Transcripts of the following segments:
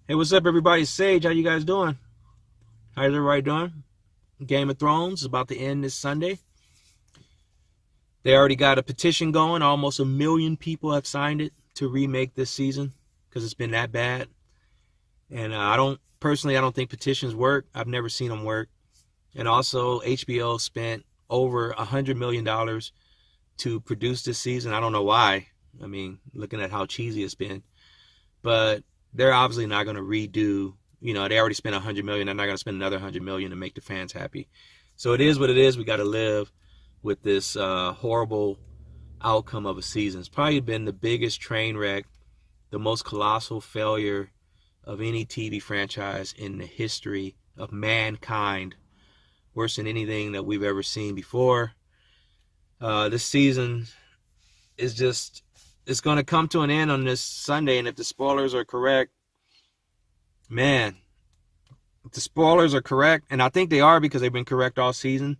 Hey, what's up, everybody? Sage, how you guys doing? How's everybody doing? Game of Thrones is about to end this Sunday. They already got a petition going. Almost 1 million people have signed it to remake this season because it's been that bad. And I don't think petitions work. I've never seen them work. And also, HBO spent over $100 million to produce this season. I don't know why. I mean, looking at how cheesy it's been. But they're obviously not going to redo, they already spent $100 million. They're not going to spend another $100 million to make the fans happy. So it is what it is. We got to live with this horrible outcome of a season. It's probably been the biggest train wreck, the most colossal failure of any TV franchise in the history of mankind. Worse than anything that we've ever seen before. This season is just, it's going to come to an end on this Sunday, and if the spoilers are correct, man, if the spoilers are correct, and I think they are because they've been correct all season,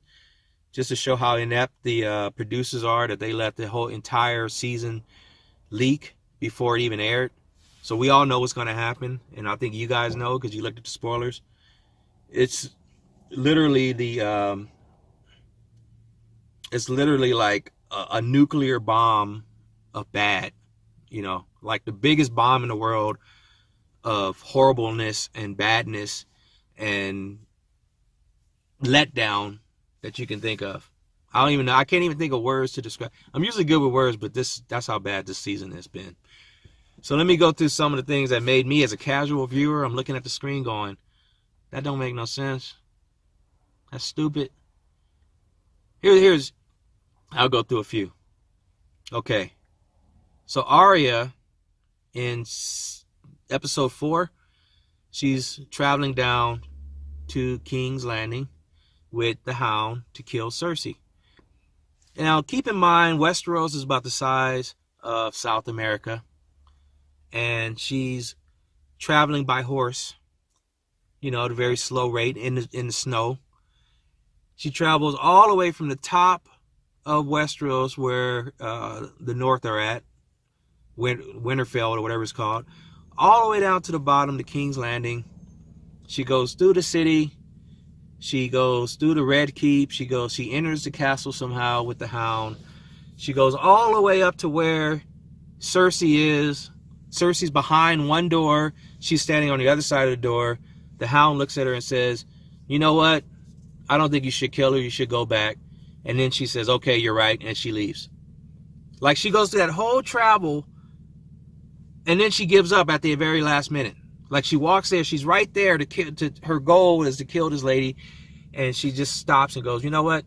just to show how inept the producers are, that they let the whole entire season leak before it even aired. So we all know what's going to happen, and I think you guys know because you looked at the spoilers. It's literally it's literally like a nuclear bomb of bad, like the biggest bomb in the world of horribleness and badness and letdown that you can think of. I can't even think of words to describe. I'm usually good with words, but that's how bad this season has been. So let me go through some of the things that made me, as a casual viewer, I'm looking at the screen going, that don't make no sense. That's stupid. I'll go through a few. Okay. So Arya, in episode 4, she's traveling down to King's Landing with the Hound to kill Cersei. Now, keep in mind, Westeros is about the size of South America, and she's traveling by horse, at a very slow rate in the snow. She travels all the way from the top of Westeros, where the North are at, Winterfell or whatever it's called, all the way down to the bottom, to King's Landing. She goes through the city. She goes through the Red Keep. She enters the castle somehow with the Hound. She goes all the way up to where Cersei is. Cersei's behind one door. She's standing on the other side of the door. The Hound looks at her and says, "You know what? I don't think you should kill her. You should go back." And then she says, "Okay, you're right." And she leaves. Like, she goes through that whole travel, and then she gives up at the very last minute. Like, she walks there. She's right there her goal is to kill this lady. And she just stops and goes, "You know what?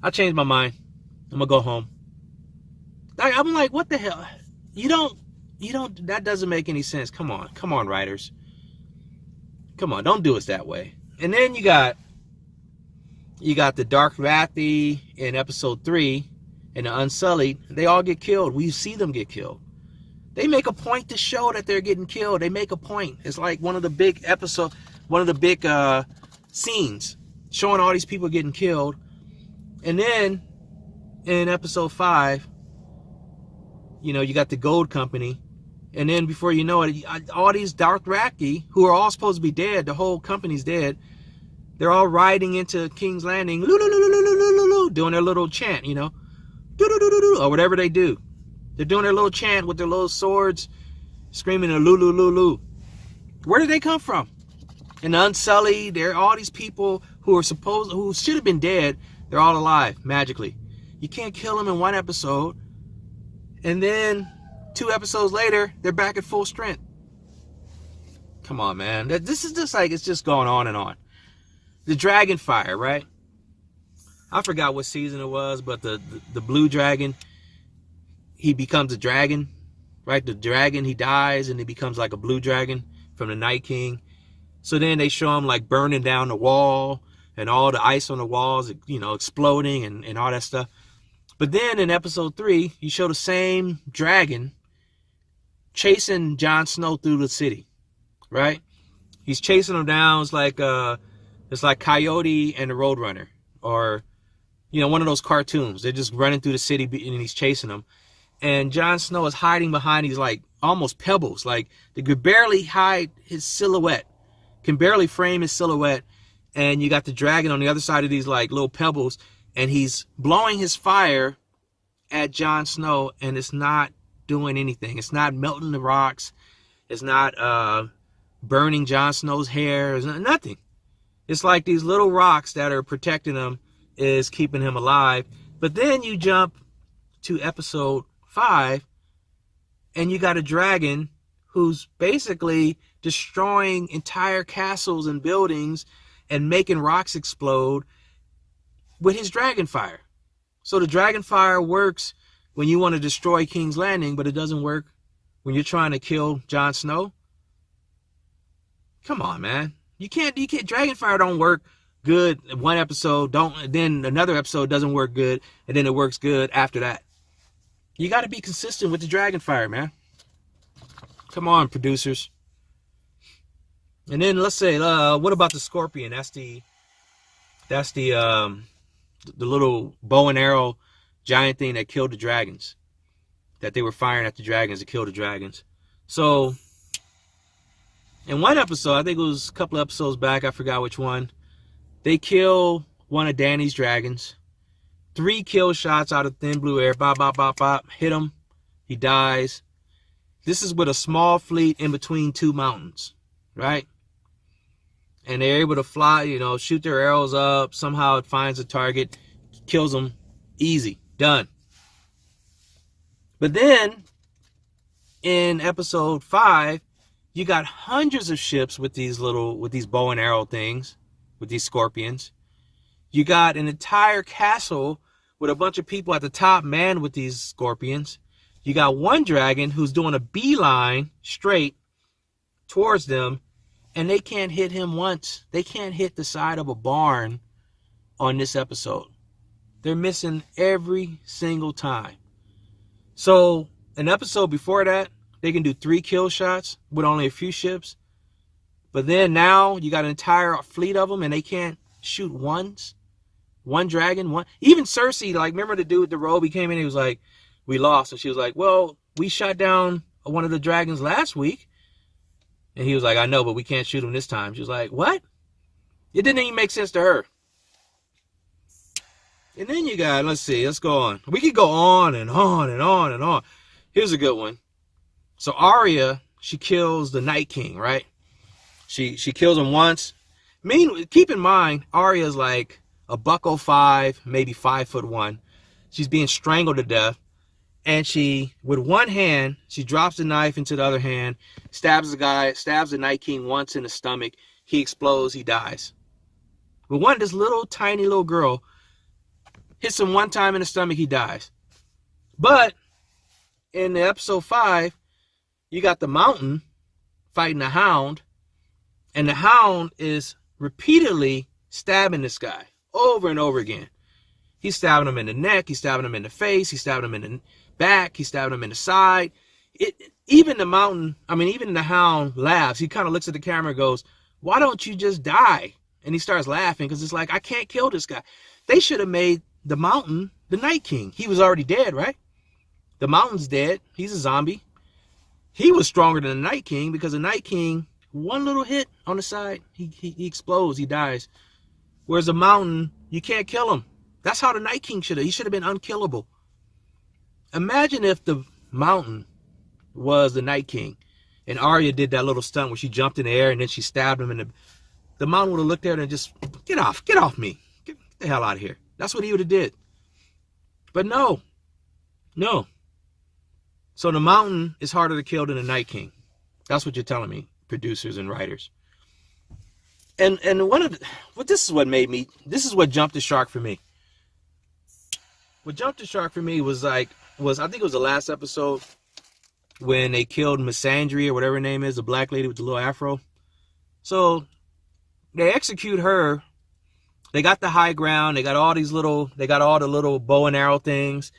I changed my mind. I'm going to go home." I'm like, what the hell? That doesn't make any sense. Come on, writers. Come on, don't do us that way. And then you got the Dothraki in episode 3 and the Unsullied. They all get killed. We see them get killed. They make a point to show that they're getting killed. They make a point. It's like one of the big scenes showing all these people getting killed. And then in episode 5, you got the Gold Company. And then before you know it, all these Dothraki, who are all supposed to be dead, the whole company's dead, they're all riding into King's Landing, doing their little chant, or whatever they do. They're doing their little chant with their little swords, screaming a lulu. Where did they come from? And the Unsullied, they're all these people who should have been dead. They're all alive magically. You can't kill them in one episode, and then 2 episodes later, they're back at full strength. Come on, man. This is just like, it's just going on and on. The dragon fire, right? I forgot what season it was, but the blue dragon, he becomes a dragon, right? The dragon, he dies, and he becomes like a blue dragon from the Night King. So then they show him like burning down the wall and all the ice on the walls, exploding and all that stuff. But then in episode 3, you show the same dragon chasing Jon Snow through the city, right? He's chasing him down. It's like Coyote and the Roadrunner, or one of those cartoons. They're just running through the city and he's chasing them. and Jon Snow is hiding behind these like almost pebbles, like they could barely hide his silhouette, can barely frame his silhouette, and you got the dragon on the other side of these like little pebbles, and he's blowing his fire at Jon Snow, and it's not doing anything. It's not melting the rocks. It's not burning Jon Snow's hair. It's nothing. It's like these little rocks that are protecting him is keeping him alive. But then you jump to episode 5, and you got a dragon who's basically destroying entire castles and buildings and making rocks explode with his dragon fire. So the dragon fire works when you want to destroy King's Landing, but it doesn't work when you're trying to kill Jon Snow. Come on, man. You can't dragon fire don't work good in one episode, then another episode doesn't work good, and then it works good after that. You got to be consistent with the dragon fire, man. Come on, producers. And then let's say, what about the scorpion? That's the little bow and arrow giant thing that killed the dragons. That they were firing at the dragons to kill the dragons. So, in one episode, I think it was a couple of episodes back, I forgot which one, they kill one of Dany's dragons. 3 kill shots out of thin blue air. Bop, bop, bop, bop. Hit him. He dies. This is with a small fleet in between 2 mountains. Right? And they're able to fly, shoot their arrows up. Somehow it finds a target. Kills them. Easy. Done. But then, in episode 5, you got hundreds of ships with these bow and arrow things. With these scorpions. You got an entire castle with a bunch of people at the top manned with these scorpions. You got one dragon who's doing a beeline straight towards them, and they can't hit him once. They can't hit the side of a barn on this episode. They're missing every single time. So, an episode before that, they can do 3 kill shots with only a few ships. But then now you got an entire fleet of them, and they can't shoot once. One dragon, one. Even Cersei, like, remember the dude with the robe? He came in, he was like, we lost. And she was like, well, we shot down one of the dragons last week. And he was like, I know, but we can't shoot him this time. She was like, what? It didn't even make sense to her. And then you got, let's go on. We could go on and on and on and on. Here's a good one. So Arya, she kills the Night King, right? She kills him once. Keep in mind, Arya's like a $105, maybe 5'1". She's being strangled to death. And she, with one hand, she drops the knife into the other hand, stabs the Night King once in the stomach. He explodes, he dies. But this little tiny little girl hits him one time in the stomach, he dies. But in the episode 5, you got the Mountain fighting the Hound. And the Hound is repeatedly stabbing this guy over and over again. He's stabbing him in the neck. He's stabbing him in the face. He's stabbing him in the back. He's stabbing him in the side. Even the Hound laughs. He kind of looks at the camera and goes, why don't you just die? And he starts laughing because it's like, I can't kill this guy. They should have made the Mountain the Night King. He was already dead, right? The Mountain's dead. He's a zombie. He was stronger than the Night King because the Night King, one little hit on the side, he explodes, he dies. Whereas the Mountain, you can't kill him. That's how the Night King should have been unkillable. Imagine if the Mountain was the Night King and Arya did that little stunt where she jumped in the air and then she stabbed him, and the Mountain would have looked at her and just, get off me. Get the hell out of here. That's what he would have did. But no. So the Mountain is harder to kill than the Night King. That's what you're telling me, producers and writers. And this is what jumped the shark for me. What jumped the shark for me was I think it was the last episode when they killed Missandei or whatever her name is, the black lady with the little afro. So they execute her. They got the high ground. They got all the little bow and arrow things.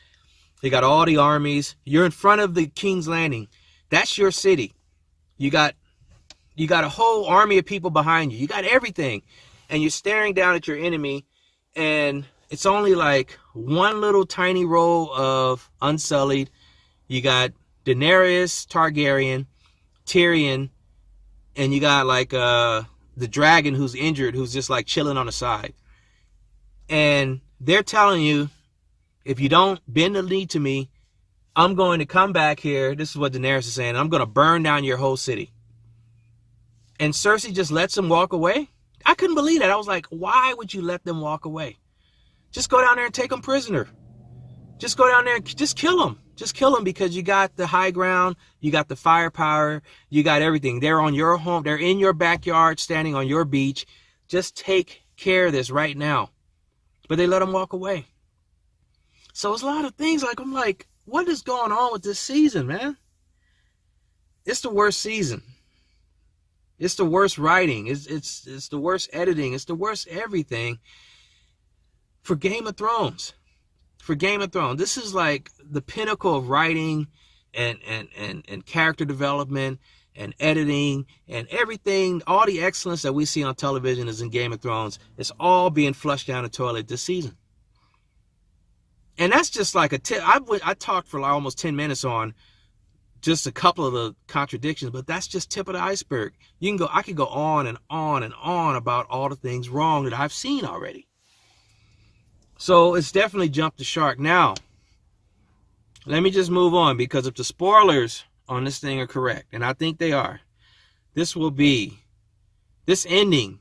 They got all the armies. You're in front of the King's Landing. That's your city. You got a whole army of people behind you. You got everything. And you're staring down at your enemy, and it's only like one little tiny row of unsullied, You got Daenerys Targaryen, Tyrion, and you got like the dragon who's injured, who's just like chilling on the side. And they're telling you, if you don't bend the knee to me, I'm going to come back here. This is what Daenerys is saying. I'm going to burn down your whole city. And Cersei just lets them walk away. I couldn't believe that. I was like, why would you let them walk away? Just go down there and take them prisoner. Just go down there and just kill them. Just kill them, because you got the high ground, you got the firepower, you got everything. They're on your home. They're in your backyard, standing on your beach. Just take care of this right now. But they let them walk away. So it's a lot of things. Like, I'm like, what is going on with this season, man? It's the worst season. It's the worst writing. It's the worst editing. It's the worst everything for Game of Thrones. For Game of Thrones, this is like the pinnacle of writing and character development and editing and everything. All the excellence that we see on television is in Game of Thrones. It's all being flushed down the toilet this season. And that's just like a tip. I talked for like almost 10 minutes on just a couple of the contradictions, but that's just tip of the iceberg. I could go on and on and on about all the things wrong that I've seen already. So it's definitely jumped the shark. Now, let me just move on, because if the spoilers on this thing are correct, and I think they are, this ending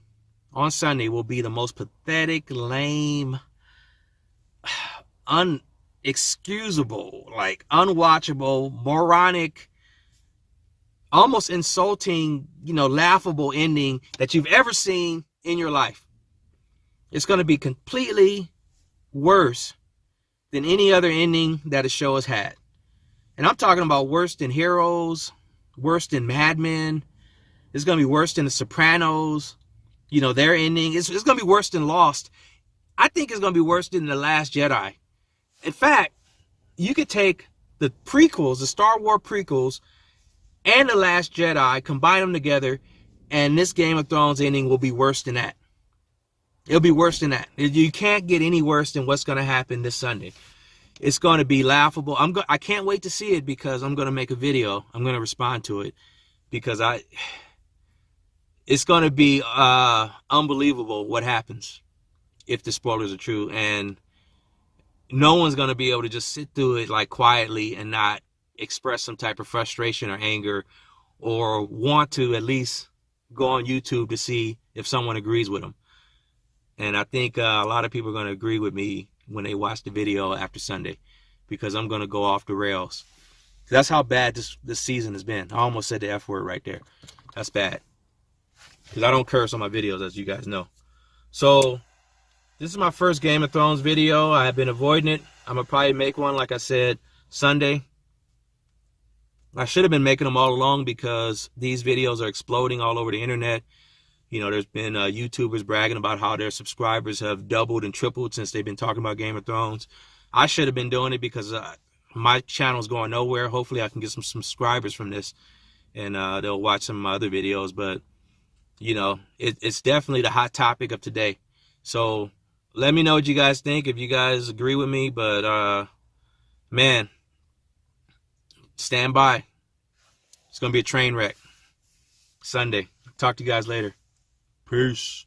on Sunday will be the most pathetic, lame, unexcusable, like unwatchable, moronic, almost insulting, laughable ending that you've ever seen in your life. It's going to be completely worse than any other ending that a show has had. And I'm talking about worse than Heroes, worse than Mad Men. It's going to be worse than The Sopranos. Their ending. It's going to be worse than Lost. I think it's going to be worse than The Last Jedi. In fact, you could take the prequels, the Star Wars prequels, and The Last Jedi, combine them together, and this Game of Thrones ending will be worse than that. It'll be worse than that. You can't get any worse than what's going to happen this Sunday. It's going to be laughable. I can't wait to see it, because I'm going to make a video. I'm going to respond to it, because it's going to be unbelievable what happens if the spoilers are true, and no one's going to be able to just sit through it like quietly and not express some type of frustration or anger, or want to at least go on YouTube to see if someone agrees with them. And I think a lot of people are going to agree with me when they watch the video after Sunday, because I'm going to go off the rails. That's how bad this season has been. I almost said the F word right there. That's bad, because I don't curse on my videos, as you guys know. So this is my first Game of Thrones video. I have been avoiding it. I'm going to probably make one, like I said, Sunday. I should have been making them all along, because these videos are exploding all over the internet. There's been YouTubers bragging about how their subscribers have doubled and tripled since they've been talking about Game of Thrones. I should have been doing it, because my channel's going nowhere. Hopefully I can get some subscribers from this, and they'll watch some of my other videos. But, it's definitely the hot topic of today. So let me know what you guys think, if you guys agree with me. But, man, stand by. It's going to be a train wreck Sunday. Talk to you guys later. Peace.